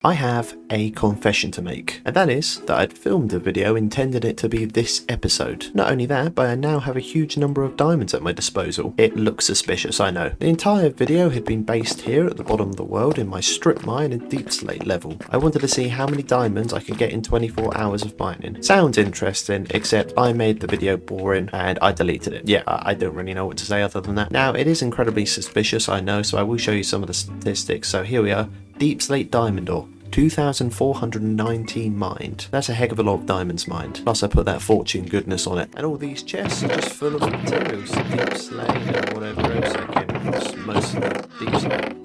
I have a confession to make, and that is that I'd filmed a video intending it to be this episode. Not only that, but I now have a huge number of diamonds at my disposal. It looks suspicious, I know. The entire video had been based here at the bottom of the world in my strip mine and deep slate level. I wanted to see how many diamonds I could get in 24 hours of mining. Sounds interesting, except I made the video boring and I deleted it. Yeah, I don't really know what to say other than that. Now, it is incredibly suspicious, I know, so I will show you some of the statistics. So here we are. Deep slate diamond ore. 2,419 mined. That's a heck of a lot of diamonds mined. Plus I put that fortune goodness on it. And all these chests are just full of materials. Deep slate and whatever else I came across. Mostly deep slate.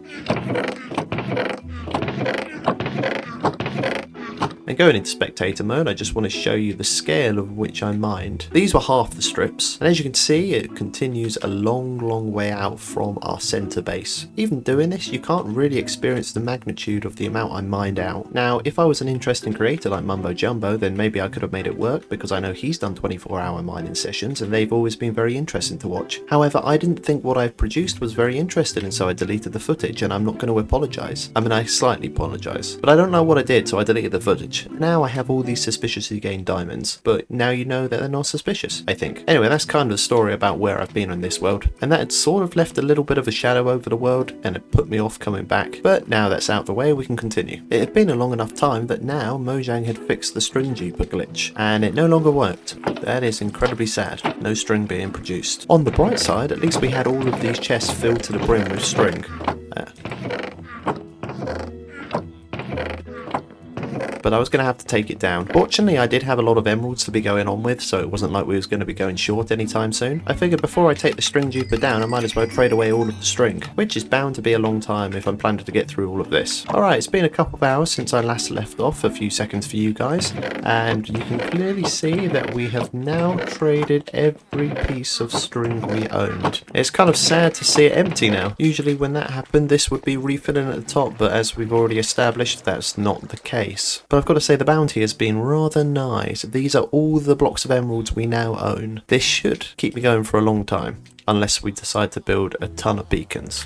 And going into spectator mode, I just want to show you the scale of which I mined. These were half the strips, and as you can see, it continues a long way out from our center base. Even doing this, you can't really experience the magnitude of the amount I mined out. Now, if I was an interesting creator like Mumbo Jumbo, then maybe I could have made it work, because I know he's done 24-hour mining sessions, and they've always been very interesting to watch. However, I didn't think what I've produced was very interesting, and so I deleted the footage, and I'm not going to apologise. I mean, I slightly apologise, but I don't know what I did, so I deleted the footage. Now I have all these suspiciously gained diamonds, but now you know that they're not suspicious, I think. Anyway, that's kind of the story about where I've been in this world, and that had sort of left a little bit of a shadow over the world, and it put me off coming back. But now that's out of the way, we can continue. It had been a long enough time that now Mojang had fixed the string duper glitch, and it no longer worked. That is incredibly sad, no string being produced. On the bright side, at least we had all of these chests filled to the brim with string. But I was going to have to take it down. Fortunately, I did have a lot of emeralds to be going on with, so it wasn't like we was going to be going short anytime soon. I figured before I take the string duper down, I might as well trade away all of the string, which is bound to be a long time if I'm planning to get through all of this. Alright, it's been a couple of hours since I last left off, a few seconds for you guys, and you can clearly see that we have now traded every piece of string we owned. It's kind of sad to see it empty now. Usually when that happened, this would be refilling at the top, but as we've already established, that's not the case. But I've got to say the bounty has been rather nice. These are all the blocks of emeralds we now own. This should keep me going for a long time, unless we decide to build a ton of beacons,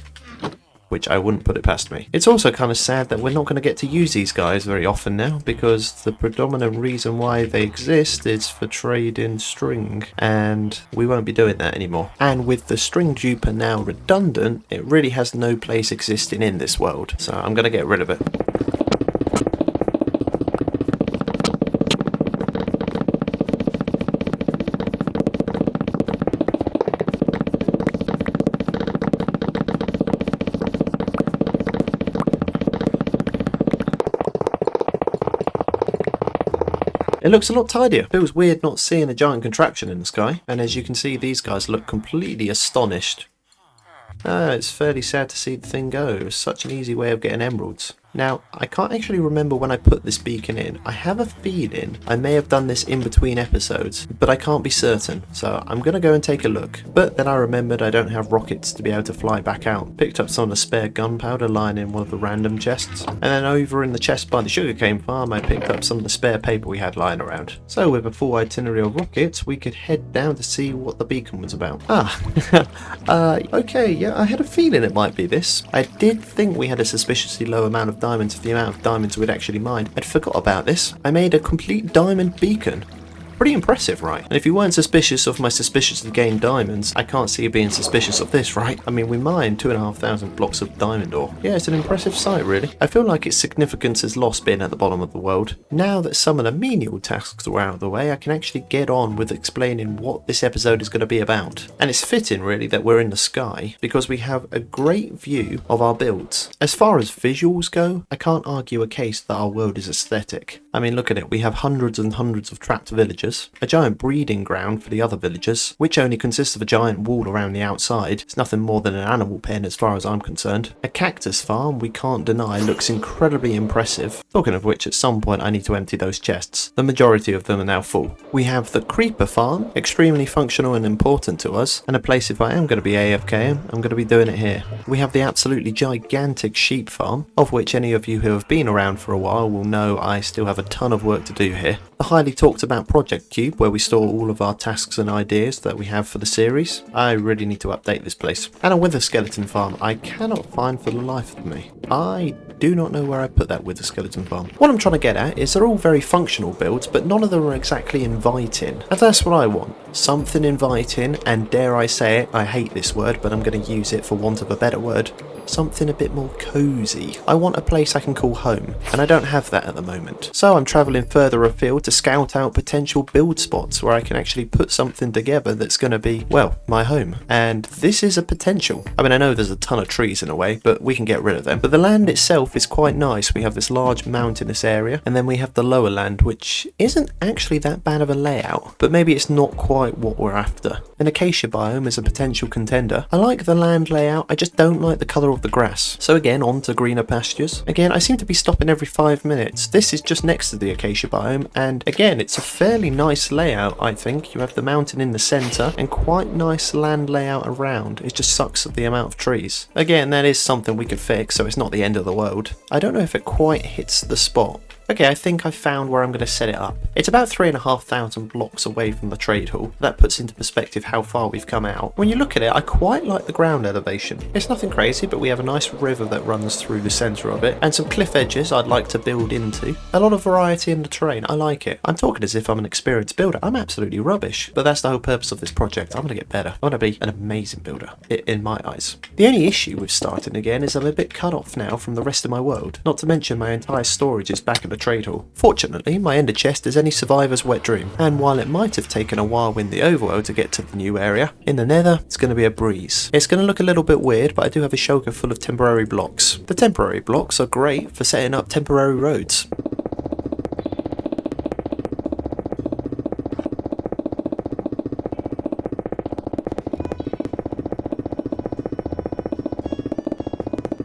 which I wouldn't put it past me. It's also kind of sad that we're not going to get to use these guys very often now, because the predominant reason why they exist is for trading string, and we won't be doing that anymore. And with the string duper now redundant, it really has no place existing in this world, so I'm going to get rid of it. It looks a lot tidier. Feels weird not seeing a giant contraption in the sky, and as you can see, these guys look completely astonished. It's fairly sad to see the thing go. It was such an easy way of getting emeralds. Now, I can't actually remember when I put this beacon in. I have a feeling I may have done this in between episodes, but I can't be certain, so I'm going to go and take a look. But then I remembered I don't have rockets to be able to fly back out. Picked up some of the spare gunpowder lying in one of the random chests, and then over in the chest by the sugarcane farm I picked up some of the spare paper we had lying around. So with a full itinerary of rockets, we could head down to see what the beacon was about. Okay, yeah, I had a feeling it might be this. I did think we had a suspiciously low amount of diamonds for the amount of diamonds we'd actually mined. I'd forgot about this. I made a complete diamond beacon. Pretty impressive, right? And if you weren't suspicious of my suspiciously gained diamonds, I can't see you being suspicious of this, right? I mean, we mined 2,500 blocks of diamond ore. Yeah, it's an impressive sight, really. I feel like its significance is lost being at the bottom of the world. Now that some of the menial tasks were out of the way, I can actually get on with explaining what this episode is going to be about. And it's fitting, really, that we're in the sky, because we have a great view of our builds. As far as visuals go, I can't argue a case that our world is aesthetic. I mean, look at it. We have hundreds and hundreds of trapped villagers, a giant breeding ground for the other villagers, which only consists of a giant wall around the outside. It's nothing more than an animal pen as far as I'm concerned. A cactus farm, we can't deny, looks incredibly impressive. Talking of which, at some point I need to empty those chests. The majority of them are now full. We have the creeper farm, extremely functional and important to us, and a place if I am going to be AFKing, I'm going to be doing it here. We have the absolutely gigantic sheep farm, of which any of you who have been around for a while will know I still have a ton of work to do here. The highly talked about project cube, where we store all of our tasks and ideas that we have for the series. I really need to update this place. And a wither skeleton farm I cannot find for the life of me. I do not know where I put that wither skeleton farm. What I'm trying to get at is they're all very functional builds, but none of them are exactly inviting. And that's what I want. Something inviting, and dare I say it, I hate this word, but I'm going to use it for want of a better word. Something a bit more cozy. I want a place I can call home, and I don't have that at the moment. So I'm travelling further afield to scout out potential build spots where I can actually put something together that's going to be, well, my home. And this is a potential. I mean, I know there's a ton of trees in a way, but we can get rid of them. But the land itself is quite nice. We have this large mountainous area, and then we have the lower land, which isn't actually that bad of a layout, but maybe it's not quite what we're after. An acacia biome is a potential contender. I like the land layout, I just don't like the colour of the grass. So again, on to greener pastures. Again, I seem to be stopping every 5 minutes. This is just next to the acacia biome, and again, it's a fairly nice layout, I think. You have the mountain in the centre, and quite nice land layout around. It just sucks at the amount of trees. Again, that is something we could fix, so it's not the end of the world. I don't know if it quite hits the spot. Okay, I think I found where I'm going to set it up. It's about 3,500 blocks away from the trade hall. That puts into perspective how far we've come out. When you look at it, I quite like the ground elevation. It's nothing crazy, but we have a nice river that runs through the centre of it, and some cliff edges I'd like to build into. A lot of variety in the terrain, I like it. I'm talking as if I'm an experienced builder. I'm absolutely rubbish, but that's the whole purpose of this project. I'm going to get better. I want to be an amazing builder, in my eyes. The only issue with starting again is I'm a bit cut off now from the rest of my world. Not to mention my entire storage is back at the trade hall. Fortunately, my ender chest is any survivor's wet dream, and while it might have taken a while in the overworld to get to the new area, in the nether, it's going to be a breeze. It's going to look a little bit weird, but I do have a shulker full of temporary blocks. The temporary blocks are great for setting up temporary roads.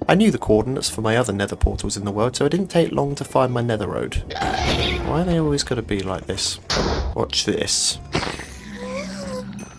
I knew the coordinates for my other nether portals in the world, so it didn't take long to find my nether road. Why are they always going to be like this? Watch this.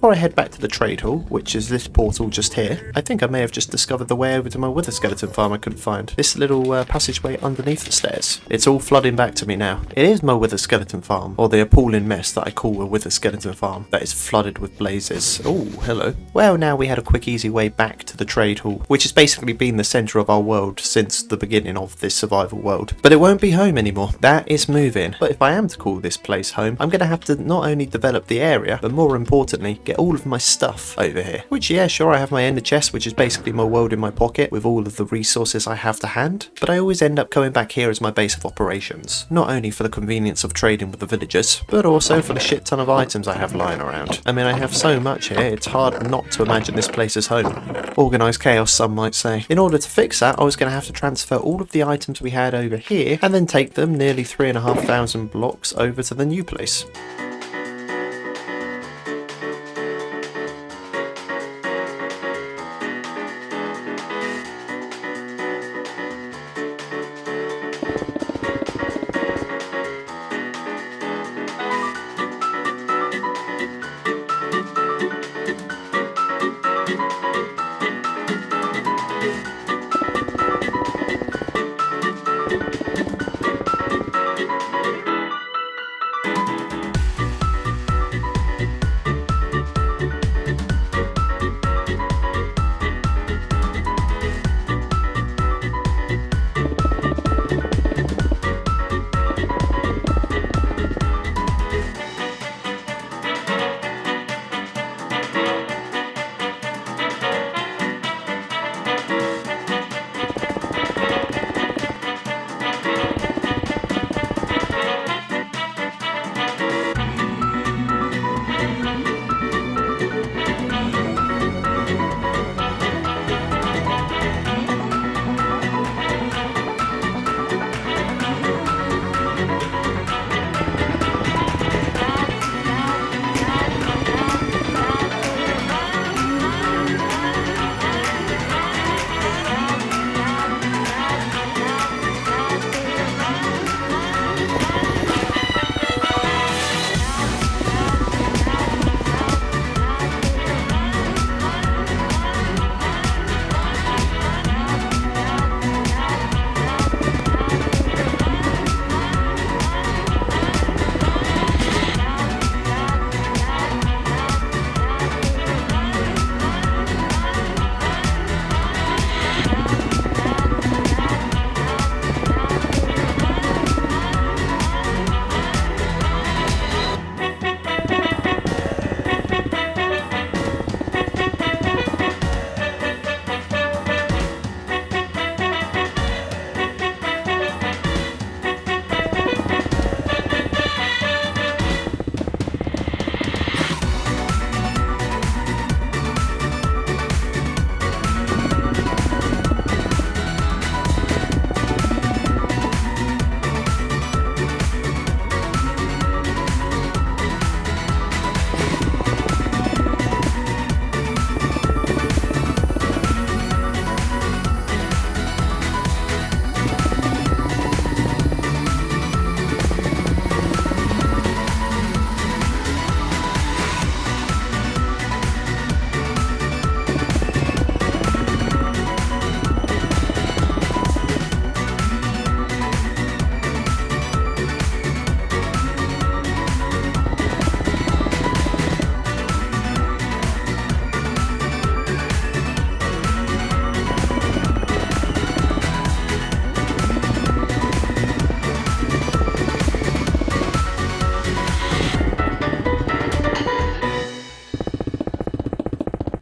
Before I head back to the trade hall, which is this portal just here, I think I may have just discovered the way over to my wither skeleton farm I couldn't find. This little passageway underneath the stairs. It's all flooding back to me now. It is my wither skeleton farm, or the appalling mess that I call a wither skeleton farm, that is flooded with blazes. Oh, hello. Well, now we had a quick easy way back to the trade hall, which has basically been the centre of our world since the beginning of this survival world. But it won't be home anymore. That is moving. But if I am to call this place home, I'm going to have to not only develop the area, but more importantly, get all of my stuff over here. Which, yeah, sure, I have my ender chest, which is basically my world in my pocket with all of the resources I have to hand, but I always end up coming back here as my base of operations. Not only for the convenience of trading with the villagers, but also for the shit ton of items I have lying around. I mean, I have so much here, it's hard not to imagine this place as home. Organised chaos, some might say. In order to fix that, I was going to have to transfer all of the items we had over here, and then take them nearly 3,500 blocks over to the new place.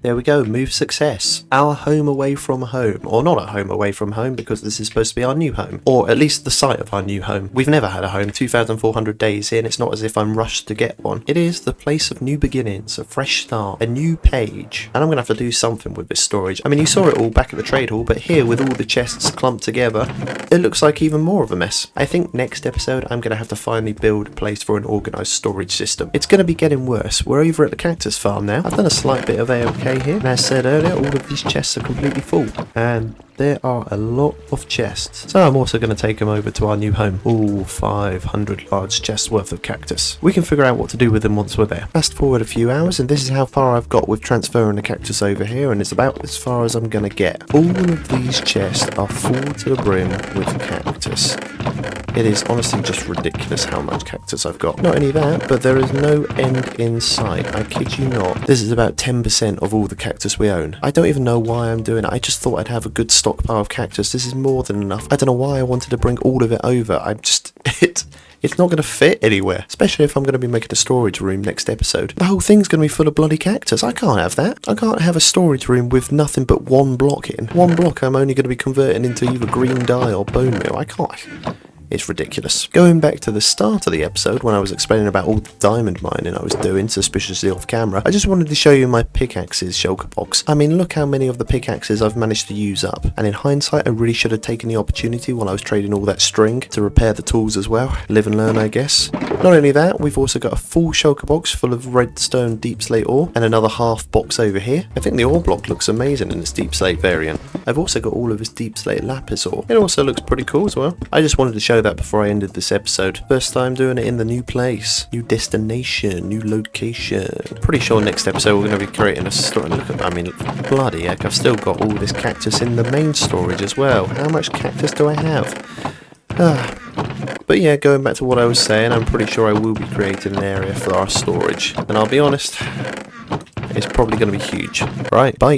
There we go, move success. Our home away from home. Or not a home away from home, because this is supposed to be our new home. Or at least the site of our new home. We've never had a home, 2,400 days in. It's not as if I'm rushed to get one. It is the place of new beginnings, a fresh start, a new page. And I'm going to have to do something with this storage. I mean, you saw it all back at the trade hall, but here with all the chests clumped together, it looks like even more of a mess. I think next episode I'm going to have to finally build a place for an organised storage system. It's going to be getting worse. We're over at the cactus farm now. I've done a slight bit of AOK here, and as said earlier, all of these chests are completely full, and there are a lot of chests. So I'm also going to take them over to our new home. All 500 large chests worth of cactus. We can figure out what to do with them once we're there. Fast forward a few hours, and this is how far I've got with transferring the cactus over here, and it's about as far as I'm going to get. All of these chests are full to the brim with cactus. It is honestly just ridiculous how much cactus I've got. Not only that, but there is no end in sight. I kid you not. This is about 10% of all the cactus we own. I don't even know why I'm doing it. I just thought I'd have a good stockpile of cactus. This is more than enough. I don't know why I wanted to bring all of it over. It's not going to fit anywhere, especially if I'm going to be making a storage room next episode. The whole thing's going to be full of bloody cactus. I can't have that. I can't have a storage room with nothing but one block in. One block I'm only going to be converting into either green dye or bone meal. I can't. It's ridiculous. Going back to the start of the episode, when I was explaining about all the diamond mining I was doing suspiciously off camera, I just wanted to show you my pickaxes shulker box. I mean, look how many of the pickaxes I've managed to use up. And in hindsight, I really should have taken the opportunity while I was trading all that string to repair the tools as well. Live and learn, I guess. Not only that, we've also got a full shulker box full of redstone deep slate ore, and another half box over here. I think the ore block looks amazing in this deep slate variant. I've also got all of this deep slate lapis ore. It also looks pretty cool as well. I just wanted to show that before I ended this episode. First time doing it in the new place, new destination, new location. Pretty sure next episode we're going to be creating a store. Look at, I mean, bloody heck, I've still got all this cactus in the main storage as well. How much cactus do I have? But yeah, going back to what I was saying, I'm pretty sure I will be creating an area for our storage, and I'll be honest, it's probably going to be huge. Right, bye.